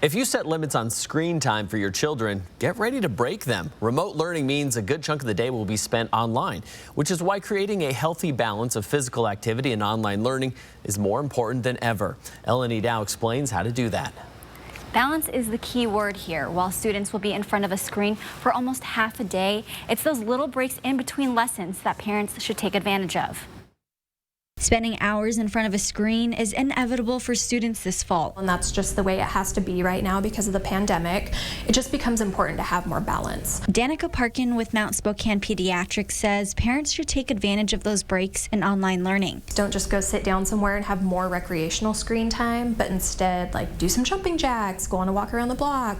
If you set limits on screen time for your children, get ready to break them. Remote learning means a good chunk of the day will be spent online, which is why creating a healthy balance of physical activity and online learning is more important than ever. Elenee now explains how to do that. Balance is the key word here. While students will be in front of a screen for almost half a day, it's those little breaks in between lessons that parents should take advantage of. Spending hours in front of a screen is inevitable for students this fall. And that's just the way it has to be right now because of the pandemic. It just becomes important to have more balance. Danica Parkin with Mount Spokane Pediatrics says parents should take advantage of those breaks in online learning. Don't just go sit down somewhere and have more recreational screen time, but instead do some jumping jacks, go on a walk around the block,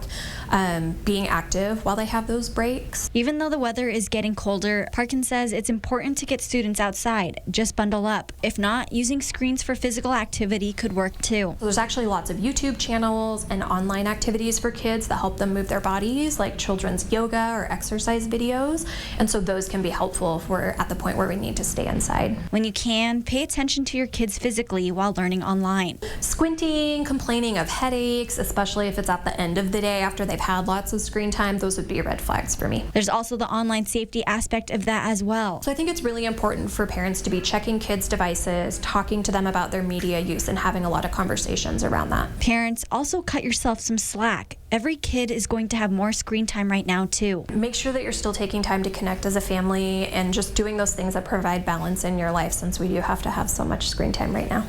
being active while they have those breaks. Even though the weather is getting colder, Parkin says it's important to get students outside. Just bundle up. If not, using screens for physical activity could work too. So there's actually lots of YouTube channels and online activities for kids that help them move their bodies, like children's yoga or exercise videos. And so those can be helpful if we're at the point where we need to stay inside. When you can, pay attention to your kids physically while learning online. Squinting, complaining of headaches, especially if it's at the end of the day after they've had lots of screen time, those would be red flags for me. There's also the online safety aspect of that as well. So I think it's really important for parents to be checking kids' devices, talking to them about their media use, and having a lot of conversations around that. Parents, also cut yourself some slack. Every kid is going to have more screen time right now too. Make sure that you're still taking time to connect as a family and just doing those things that provide balance in your life, since we do have to have so much screen time right now.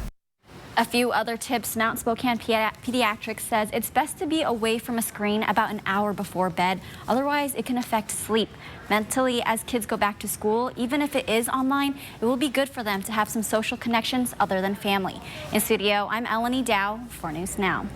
A few other tips. Mount Spokane Pediatrics says it's best to be away from a screen about an hour before bed. Otherwise, it can affect sleep. Mentally, as kids go back to school, even if it is online, it will be good for them to have some social connections other than family. In studio, I'm Elenee for News Now.